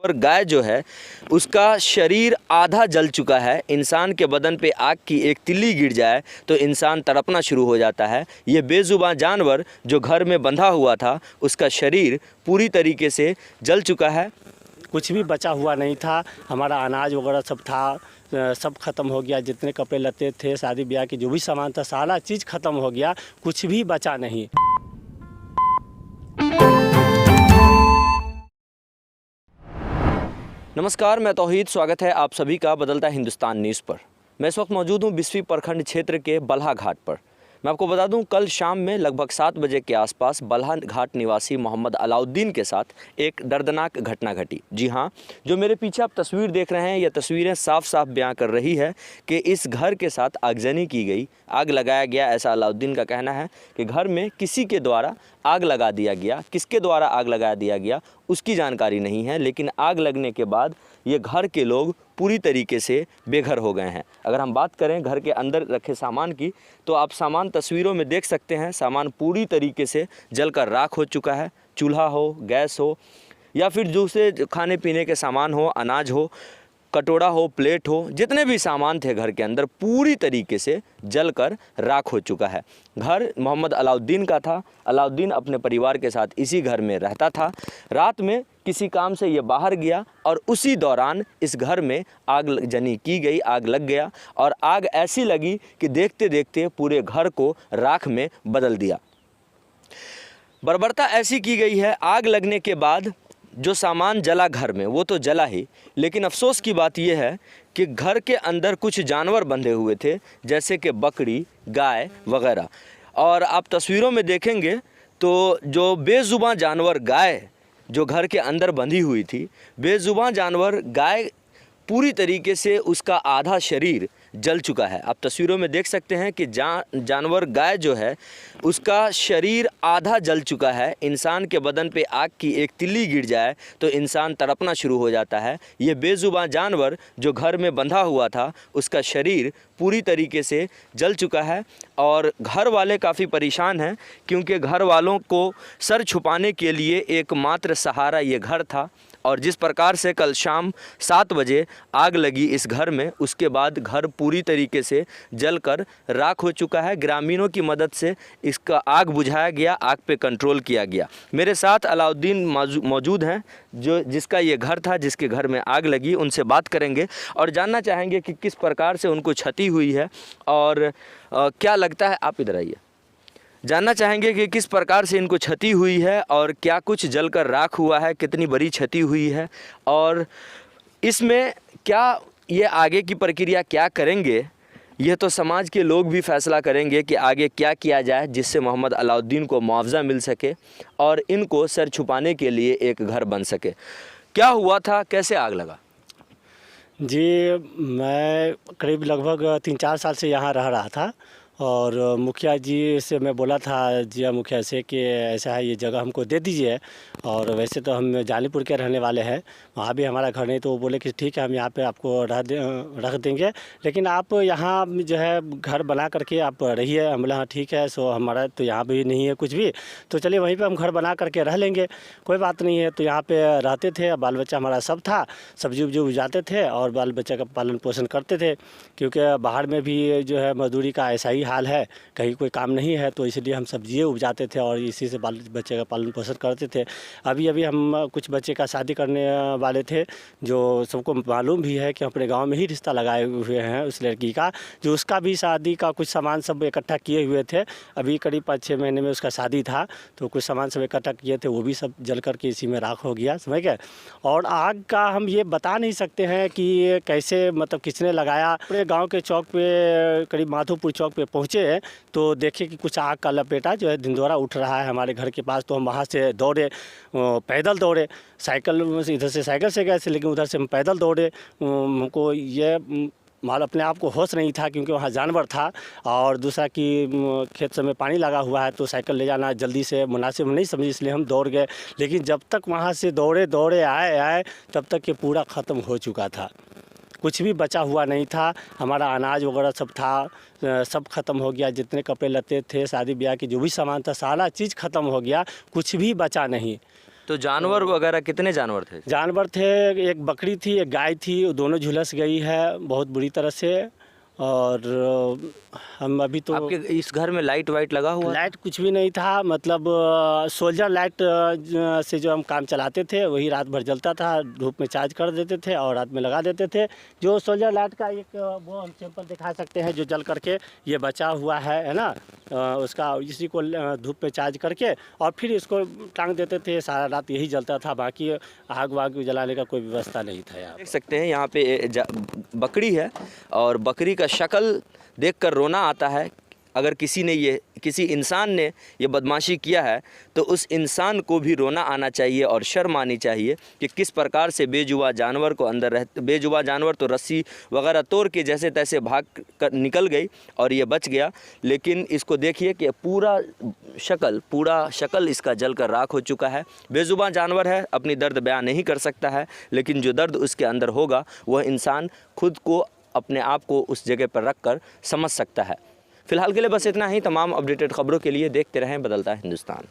और गाय जो है उसका शरीर आधा जल चुका है। इंसान के बदन पे आग की एक तिल्ली गिर जाए तो इंसान तड़पना शुरू हो जाता है। ये बेजुबान जानवर जो घर में बंधा हुआ था उसका शरीर पूरी तरीके से जल चुका है। कुछ भी बचा हुआ नहीं था। हमारा अनाज वगैरह सब था, सब ख़त्म हो गया। जितने कपड़े लत्ते थे, शादी ब्याह के जो भी सामान था, सारा चीज़ ख़त्म हो गया, कुछ भी बचा नहीं। नमस्कार, मैं तौहीद। स्वागत है आप सभी का बदलता हिंदुस्तान न्यूज़ पर। मैं इस वक्त मौजूद हूँ बिस्फी प्रखंड क्षेत्र के बल्हा घाट पर। मैं आपको बता दूं, कल शाम में लगभग 7 बजे के आसपास बल्हा घाट निवासी मोहम्मद अलाउद्दीन के साथ एक दर्दनाक घटना घटी। जी हाँ, जो मेरे पीछे आप तस्वीर देख रहे हैं, यह तस्वीरें साफ साफ बयां कर रही है कि इस घर के साथ आगजनी की गई, आग लगाया गया। ऐसा अलाउद्दीन का कहना है कि घर में किसी के द्वारा आग लगा दिया गया। किसके द्वारा आग लगा दिया गया उसकी जानकारी नहीं है, लेकिन आग लगने के बाद ये घर के लोग पूरी तरीके से बेघर हो गए हैं। अगर हम बात करें घर के अंदर रखे सामान की, तो आप सामान तस्वीरों में देख सकते हैं। सामान पूरी तरीके से जलकर राख हो चुका है। चूल्हा हो, गैस हो, या फिर दूसरे खाने पीने के सामान हो, अनाज हो, कटोरा हो, प्लेट हो, जितने भी सामान थे घर के अंदर पूरी तरीके से जलकर राख हो चुका है। घर मोहम्मद अलाउद्दीन का था। अलाउद्दीन अपने परिवार के साथ इसी घर में रहता था। रात में किसी काम से ये बाहर गया और उसी दौरान इस घर में आगजनी की गई, आग लग गया। और आग ऐसी लगी कि देखते देखते पूरे घर को राख में बदल दिया। बर्बरता ऐसी की गई है, आग लगने के बाद जो सामान जला घर में वो तो जला ही, लेकिन अफसोस की बात यह है कि घर के अंदर कुछ जानवर बंधे हुए थे, जैसे कि बकरी, गाय वगैरह। और आप तस्वीरों में देखेंगे तो जो बेजुबान जानवर गाय जो घर के अंदर बंधी हुई थी, बेजुबान जानवर गाय पूरी तरीके से उसका आधा शरीर जल चुका है। आप तस्वीरों में देख सकते हैं कि जानवर गाय जो है उसका शरीर आधा जल चुका है। इंसान के बदन पे आग की एक तिल्ली गिर जाए तो इंसान तड़पना शुरू हो जाता है। ये बेजुबान जानवर जो घर में बंधा हुआ था उसका शरीर पूरी तरीके से जल चुका है। और घर वाले काफ़ी परेशान हैं, क्योंकि घर वालों को सर छुपाने के लिए एकमात्र सहारा ये घर था। और जिस प्रकार से कल शाम 7 बजे आग लगी इस घर में, उसके बाद घर पूरी तरीके से जलकर राख हो चुका है। ग्रामीणों की मदद से इसका आग बुझाया गया, आग पे कंट्रोल किया गया। मेरे साथ अलाउद्दीन मौजूद हैं, जिसका ये घर था, जिसके घर में आग लगी। उनसे बात करेंगे और जानना चाहेंगे कि किस प्रकार से उनको क्षति हुई है और क्या लगता है। आप इधर आइए। जानना चाहेंगे कि किस प्रकार से इनको क्षति हुई है और क्या कुछ जलकर राख हुआ है, कितनी बड़ी क्षति हुई है, और इसमें क्या ये आगे की प्रक्रिया क्या करेंगे। यह तो समाज के लोग भी फैसला करेंगे कि आगे क्या किया जाए जिससे मोहम्मद अलाउद्दीन को मुआवजा मिल सके और इनको सर छुपाने के लिए एक घर बन सके। क्या हुआ था, कैसे आग लगा? जी, मैं करीब लगभग 3-4 साल से यहाँ रह रहा था और मुखिया जी से मैं बोला था, जिया मुखिया से, कि ऐसा है ये जगह हमको दे दीजिए। और वैसे तो हम जानीपुर के रहने वाले हैं, वहाँ भी हमारा घर नहीं। तो वो बोले कि ठीक है, हम यहाँ पे आपको रख देंगे, लेकिन आप यहाँ जो है घर बना करके आप रहिए। हम बोले हाँ ठीक है। सो हमारा तो यहाँ भी नहीं है कुछ भी, तो चलिए वहीं पर हम घर बना करके रह लेंगे, कोई बात नहीं है। तो यहाँ पर रहते थे, बाल बच्चा हमारा सब था, सब्जी उब्जी उपजाते थे और बाल बच्चा का पालन पोषण करते थे। क्योंकि बाहर में भी जो है मजदूरी का ऐसा ही हाल है, कहीं कोई काम नहीं है, तो इसलिए हम सब्जियाँ उपजाते थे और इसी से बाल बच्चे का पालन पोषण करते थे। अभी हम कुछ बच्चे का शादी करने वाले थे, जो सबको मालूम भी है कि अपने गांव में ही रिश्ता लगाए हुए हैं उस लड़की का, जो उसका भी शादी का कुछ सामान सब इकट्ठा किए हुए थे। अभी करीब 5-6 महीने में उसका शादी था, तो कुछ सामान सब इकट्ठा किए थे, वो भी सब जल करके इसी में राख हो गया, समझ गए। और आग का हम ये बता नहीं सकते हैं कि कैसे, मतलब किसने लगाया। पूरे गाँव के चौक पे, करीब माधोपुर चौक पे पहुँचे तो देखे कि कुछ आग का लपेटा जो है दिंदोरा उठ रहा है हमारे घर के पास। तो हम वहाँ से दौड़े, पैदल दौड़े, साइकिल इधर से साइकिल से गए थे, लेकिन उधर से हम पैदल दौड़े। हमको ये माल अपने आप को होश नहीं था, क्योंकि वहाँ जानवर था, और दूसरा कि खेत से में पानी लगा हुआ है, तो साइकिल ले जाना जल्दी से मुनासिब नहीं समझी, इसलिए हम दौड़ गए। लेकिन जब तक वहाँ से दौड़े आए तब तक ये पूरा ख़त्म हो चुका था, कुछ भी बचा हुआ नहीं था। हमारा अनाज वगैरह सब था, सब ख़त्म हो गया। जितने कपड़े लत्ते थे, शादी ब्याह के जो भी सामान था, सारा चीज़ ख़त्म हो गया, कुछ भी बचा नहीं। तो जानवर वगैरह कितने जानवर थे? जानवर थे, एक बकरी थी, एक गाय थी, वो दोनों झुलस गई है बहुत बुरी तरह से। और हम अभी तो आपके इस घर में लाइट वाइट लगा हुआ? लाइट कुछ भी नहीं था, मतलब सोल्जर लाइट से जो हम काम चलाते थे वही रात भर जलता था, धूप में चार्ज कर देते थे और रात में लगा देते थे। जो सोल्जर लाइट का एक वो हम सैंपल दिखा सकते हैं जो जल करके ये बचा हुआ है ना, उसका इसी को धूप पे चार्ज करके और फिर इसको टांग देते थे, सारा रात यही जलता था, बाकी आग वाग जलाने का कोई व्यवस्था नहीं था। यहाँ देख सकते हैं यहाँ पे बकरी है और बकरी का शक्ल देखकर रोना आता है। अगर किसी इंसान ने ये बदमाशी किया है तो उस इंसान को भी रोना आना चाहिए और शर्म आनी चाहिए कि किस प्रकार से बेजुबान जानवर को अंदर रहते। बेजुबान जानवर तो रस्सी वगैरह तोड़ के जैसे तैसे भाग कर निकल गई और ये बच गया, लेकिन इसको देखिए कि पूरा शक्ल इसका जलकर राख हो चुका है। बेजुबान जानवर है, अपनी दर्द बयान नहीं कर सकता है, लेकिन जो दर्द उसके अंदर होगा वह इंसान खुद को अपने आप को उस जगह पर रखकर समझ सकता है। फिलहाल के लिए बस इतना ही। तमाम अपडेटेड खबरों के लिए देखते रहें बदलता हिंदुस्तान।